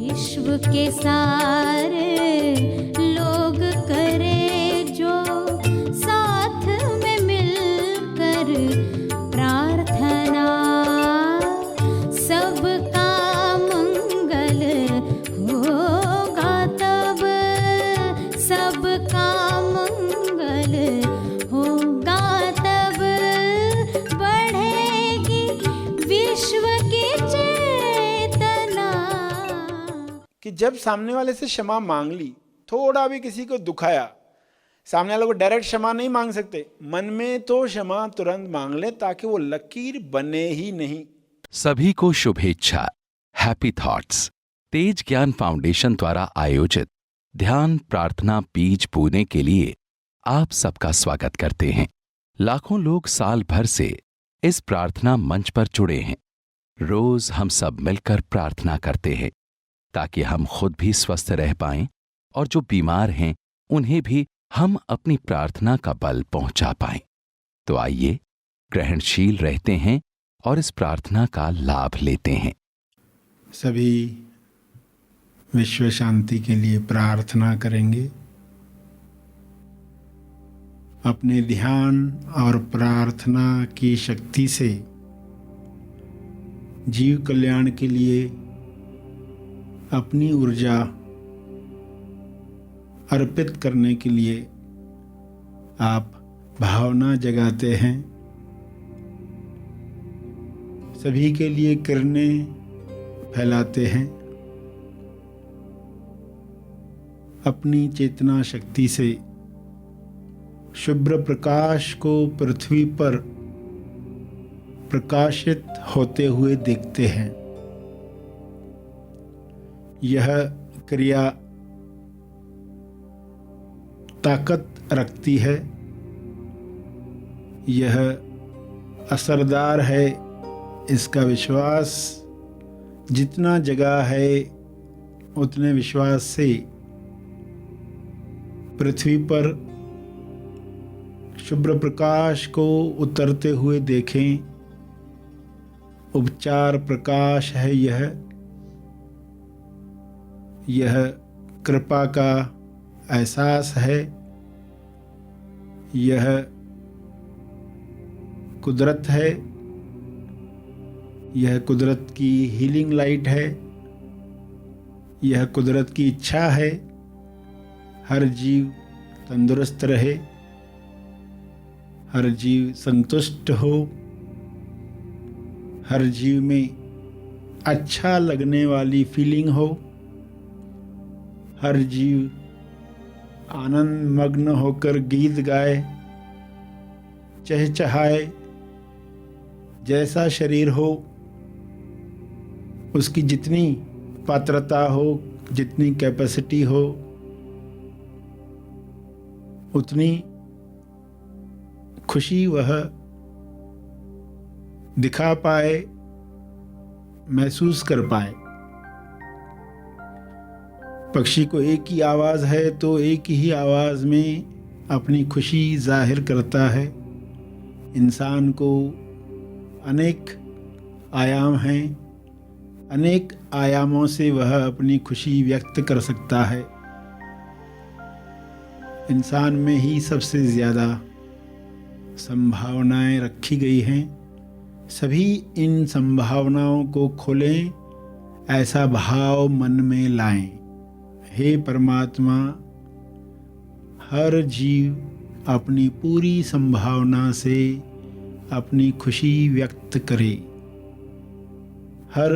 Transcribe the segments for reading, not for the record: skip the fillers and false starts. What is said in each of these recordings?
विश्व के सारे लोग करे जो साथ में मिलकर प्रार्थना, सबका मंगल होगा तब, सबका मंगल होगा तब, बढ़ेगी विश्व की चेतना। कि जब सामने वाले से क्षमा मांग ली, थोड़ा भी किसी को दुखाया, सामने वाले को डायरेक्ट क्षमा नहीं मांग सकते, मन में तो क्षमा तुरंत मांग ले ताकि वो लकीर बने ही नहीं। सभी को शुभेच्छा। हैप्पी थॉट्स तेज ज्ञान फाउंडेशन द्वारा आयोजित ध्यान प्रार्थना बीज बोने के लिए आप सबका स्वागत करते हैं। लाखों लोग साल भर से इस प्रार्थना मंच पर जुड़े हैं। रोज हम सब मिलकर प्रार्थना करते हैं ताकि हम खुद भी स्वस्थ रह पाएं और जो बीमार हैं उन्हें भी हम अपनी प्रार्थना का बल पहुंचा पाएं। तो आइए ग्रहणशील रहते हैं और इस प्रार्थना का लाभ लेते हैं। सभी विश्व शांति के लिए प्रार्थना करेंगे। अपने ध्यान और प्रार्थना की शक्ति से जीव कल्याण के लिए अपनी ऊर्जा अर्पित करने के लिए आप भावना जगाते हैं। सभी के लिए किरणें फैलाते हैं। अपनी चेतना शक्ति से शुभ्र प्रकाश को पृथ्वी पर प्रकाशित होते हुए देखते हैं। यह क्रिया ताकत रखती है, यह असरदार है। इसका विश्वास जितना जगा है उतने विश्वास से पृथ्वी पर शुभ्र प्रकाश को उतरते हुए देखें। उपचार प्रकाश है यह कृपा का एहसास है, यह कुदरत है, यह कुदरत की हीलिंग लाइट है, यह कुदरत की इच्छा है। हर जीव तंदुरुस्त रहे, हर जीव संतुष्ट हो, हर जीव में अच्छा लगने वाली फीलिंग हो, हर जीव आनंद मग्न होकर गीत गाए, चहचहाए। जैसा शरीर हो, उसकी जितनी पात्रता हो, जितनी कैपेसिटी हो, उतनी खुशी वह दिखा पाए, महसूस कर पाए। पक्षी को एक ही आवाज़ है तो एक ही आवाज़ में अपनी खुशी जाहिर करता है। इंसान को अनेक आयाम हैं, अनेक आयामों से वह अपनी खुशी व्यक्त कर सकता है। इंसान में ही सबसे ज़्यादा संभावनाएं रखी गई हैं। सभी इन संभावनाओं को खोलें, ऐसा भाव मन में लाएं। हे परमात्मा, हर जीव अपनी पूरी संभावना से अपनी खुशी व्यक्त करे। हर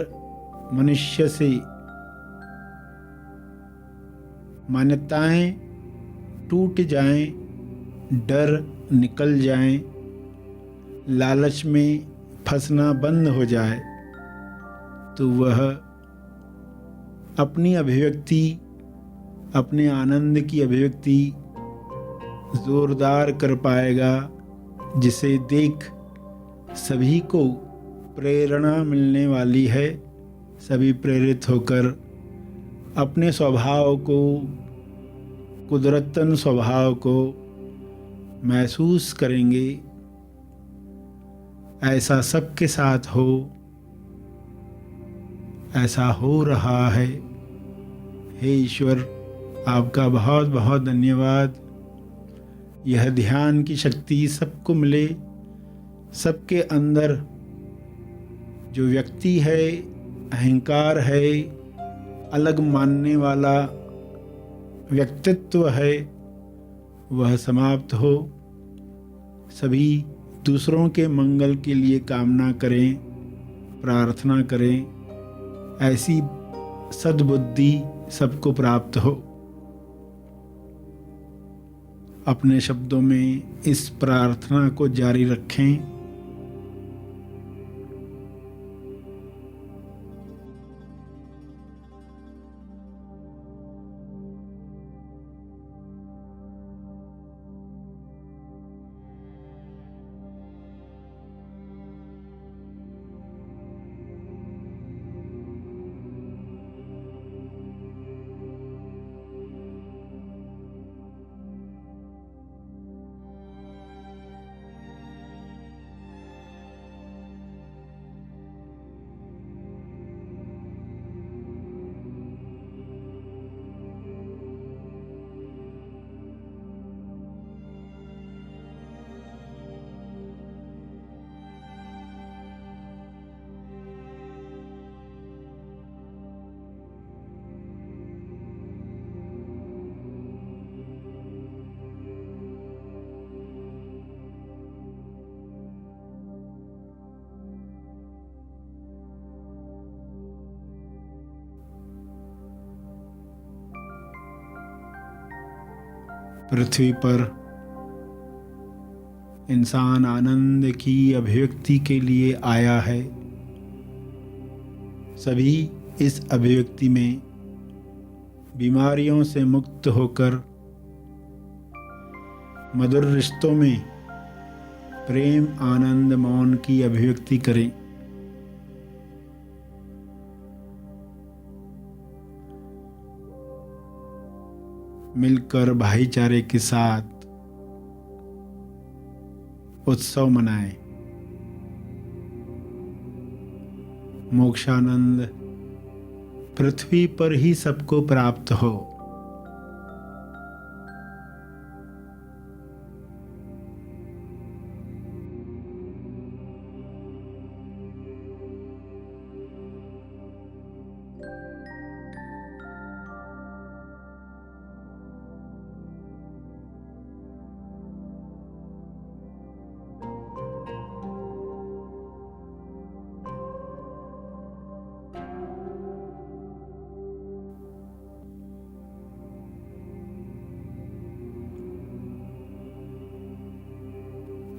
मनुष्य से मान्यताएं टूट जाएं, डर निकल जाएं, लालच में फंसना बंद हो जाए, तो वह अपनी अभिव्यक्ति, अपने आनंद की अभिव्यक्ति जोरदार कर पाएगा, जिसे देख सभी को प्रेरणा मिलने वाली है। सभी प्रेरित होकर अपने स्वभाव को, कुदरतन स्वभाव को महसूस करेंगे। ऐसा सबके साथ हो, ऐसा हो रहा है, हे ईश्वर, आपका बहुत बहुत धन्यवाद। यह ध्यान की शक्ति सबको मिले। सबके अंदर जो व्यक्ति है, अहंकार है, अलग मानने वाला व्यक्तित्व है, वह समाप्त हो। सभी दूसरों के मंगल के लिए कामना करें, प्रार्थना करें। ऐसी सद्बुद्धि सबको प्राप्त हो। अपने शब्दों में इस प्रार्थना को जारी रखें। पृथ्वी पर इंसान आनंद की अभिव्यक्ति के लिए आया है। सभी इस अभिव्यक्ति में बीमारियों से मुक्त होकर मधुर रिश्तों में प्रेम, आनंद, मौन की अभिव्यक्ति करें। मिलकर भाईचारे के साथ उत्सव मनाएं। मोक्षानंद पृथ्वी पर ही सबको प्राप्त हो।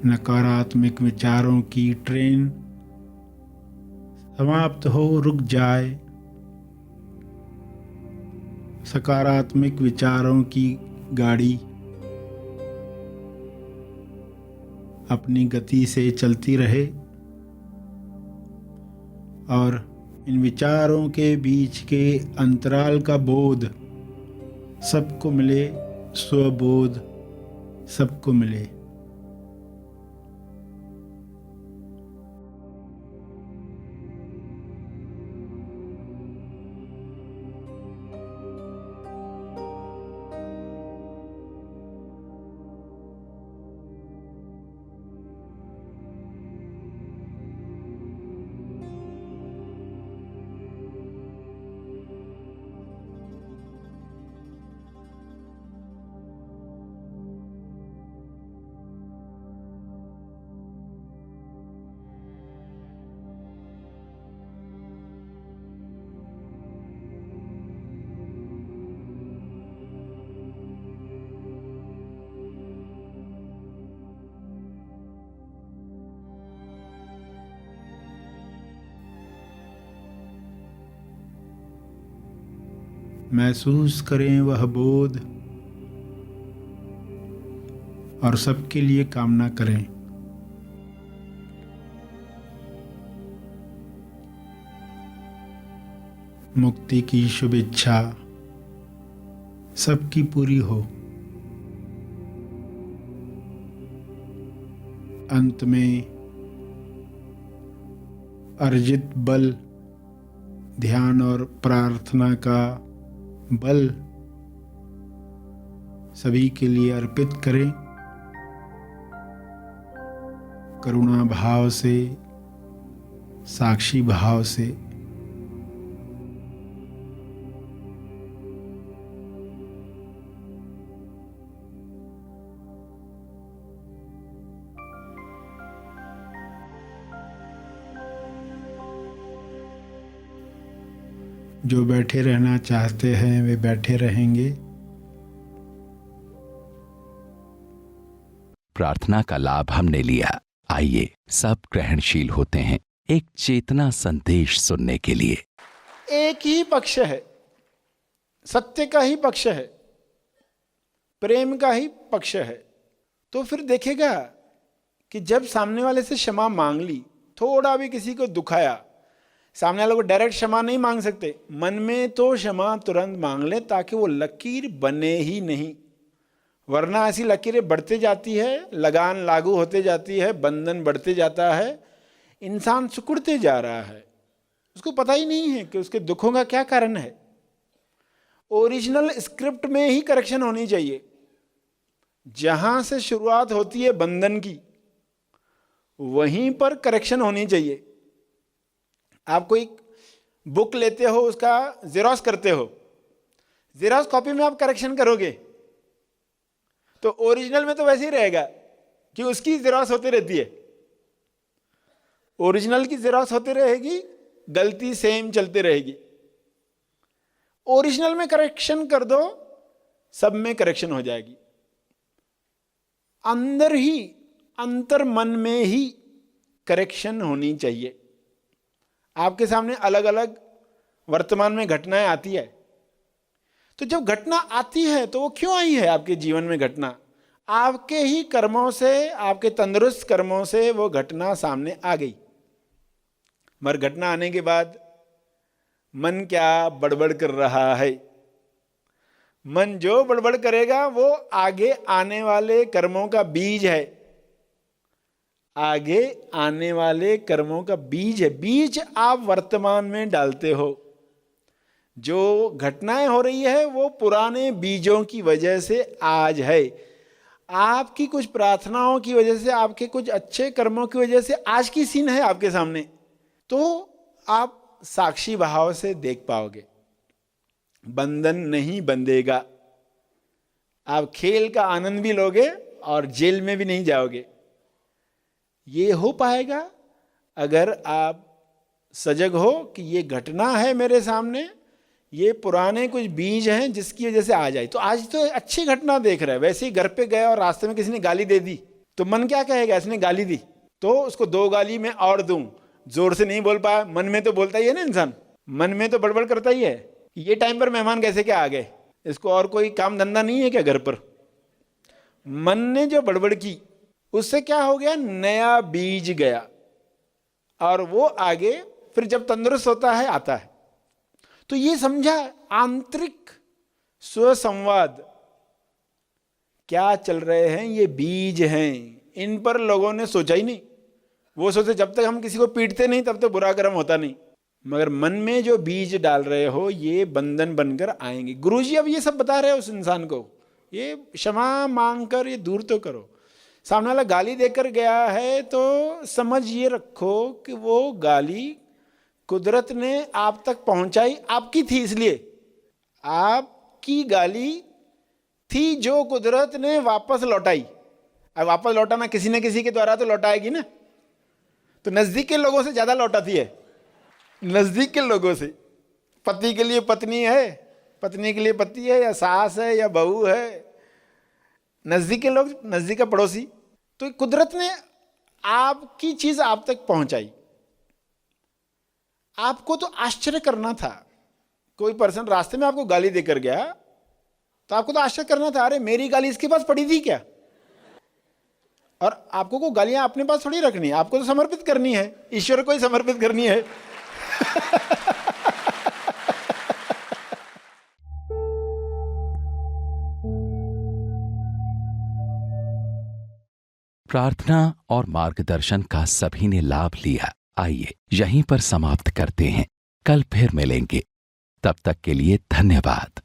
नकारात्मक विचारों की ट्रेन समाप्त हो, रुक जाए। सकारात्मक विचारों की गाड़ी अपनी गति से चलती रहे और इन विचारों के बीच के अंतराल का बोध सबको मिले, स्वबोध सबको मिले। महसूस करें वह बोध और सबके लिए कामना करें। मुक्ति की शुभ इच्छा सबकी पूरी हो। अंत में अर्जित बल ध्यान और प्रार्थना का बल सभी के लिए अर्पित करें। करुणा भाव से, साक्षी भाव से। जो बैठे रहना चाहते हैं वे बैठे रहेंगे। प्रार्थना का लाभ हमने लिया। आइए सब ग्रहणशील होते हैं एक चेतना संदेश सुनने के लिए। एक ही पक्ष है, सत्य का ही पक्ष है, प्रेम का ही पक्ष है। तो फिर देखेगा कि जब सामने वाले से क्षमा मांग ली, थोड़ा भी किसी को दुखाया, सामने वाले को डायरेक्ट क्षमा नहीं मांग सकते, मन में तो क्षमा तुरंत मांग ले ताकि वो लकीर बने ही नहीं। वरना ऐसी लकीरें बढ़ते जाती है, लगान लागू होते जाती है, बंधन बढ़ते जाता है, इंसान सिकुड़ते जा रहा है, उसको पता ही नहीं है कि उसके दुखों का क्या कारण है। ओरिजिनल स्क्रिप्ट में ही करेक्शन होनी चाहिए। जहां से शुरुआत होती है बंधन की, वहीं पर करेक्शन होनी चाहिए। आप कोई बुक लेते हो, उसका जेरॉक्स करते हो, जेरॉक्स कॉपी में आप करेक्शन करोगे तो ओरिजिनल में तो वैसे ही रहेगा कि उसकी जेरॉक्स होती रहती है, ओरिजिनल की जेरॉक्स होती रहेगी, गलती सेम चलती रहेगी। ओरिजिनल में करेक्शन कर दो, सब में करेक्शन हो जाएगी। अंदर ही, अंतर मन में ही करेक्शन होनी चाहिए। आपके सामने अलग अलग वर्तमान में घटनाएं आती है, तो जब घटना आती है तो वो क्यों आई है आपके जीवन में घटना? आपके ही कर्मों से, आपके तंदुरुस्त कर्मों से वो घटना सामने आ गई। मगर घटना आने के बाद मन क्या बड़बड़ कर रहा है? मन जो बड़बड़ करेगा वो आगे आने वाले कर्मों का बीज है, आगे आने वाले कर्मों का बीज है। बीज आप वर्तमान में डालते हो। जो घटनाएं हो रही है वो पुराने बीजों की वजह से आज है। आपकी कुछ प्रार्थनाओं की वजह से, आपके कुछ अच्छे कर्मों की वजह से आज की सीन है आपके सामने, तो आप साक्षी भाव से देख पाओगे। बंधन नहीं बंधेगा, आप खेल का आनंद भी लोगे और जेल में भी नहीं जाओगे। ये हो पाएगा अगर आप सजग हो कि ये घटना है मेरे सामने, ये पुराने कुछ बीज हैं जिसकी वजह से आ जाए। तो आज तो अच्छी घटना देख रहा है, वैसे ही घर पे गया और रास्ते में किसी ने गाली दे दी तो मन क्या कहेगा? इसने गाली दी तो उसको 2 गाली मैं और दूं। जोर से नहीं बोल पाया, मन में तो बोलता ही है ना इंसान, मन में तो बड़बड़ करता ही है। ये टाइम पर मेहमान कैसे क्या आ गए, इसको और कोई काम धंधा नहीं है क्या घर पर? मन ने जो बड़बड़ की उससे क्या हो गया? नया बीज गया और वो आगे फिर जब तंदुरुस्त होता है आता है। तो ये समझा, आंतरिक स्वसंवाद क्या चल रहे हैं, ये बीज हैं। इन पर लोगों ने सोचा ही नहीं। वो सोचे जब तक हम किसी को पीटते नहीं तब तक बुरा कर्म होता नहीं। मगर मन में जो बीज डाल रहे हो ये बंधन बनकर आएंगे। गुरुजी अब ये सब बता रहे हो उस इंसान को, ये क्षमा मांग कर ये दूर तो करो। सामने वाला गाली देकर गया है तो समझ ये रखो कि वो गाली कुदरत ने आप तक पहुंचाई, आपकी थी, इसलिए आपकी गाली थी जो कुदरत ने वापस लौटाई। अब वापस लौटाना किसी न किसी के द्वारा तो लौटाएगी ना। तो नजदीक के लोगों से ज्यादा लौटाती है, नजदीक के लोगों से। पति के लिए पत्नी है, पत्नी के लिए पति है, या सास है, या बहू है, नजदीक के लोग, नजदीक का पड़ोसी। तो कुदरत ने आपकी चीज आप तक पहुंचाई। आपको तो आश्चर्य करना था। कोई पर्सन रास्ते में आपको गाली देकर गया तो आपको तो आश्चर्य करना था, अरे मेरी गाली इसके पास पड़ी थी क्या? और आपको को गालियां अपने पास थोड़ी रखनी है, आपको तो समर्पित करनी है, ईश्वर को ही समर्पित करनी है। प्रार्थना और मार्गदर्शन का सभी ने लाभ लिया। आइए यहीं पर समाप्त करते हैं, कल फिर मिलेंगे। तब तक के लिए धन्यवाद।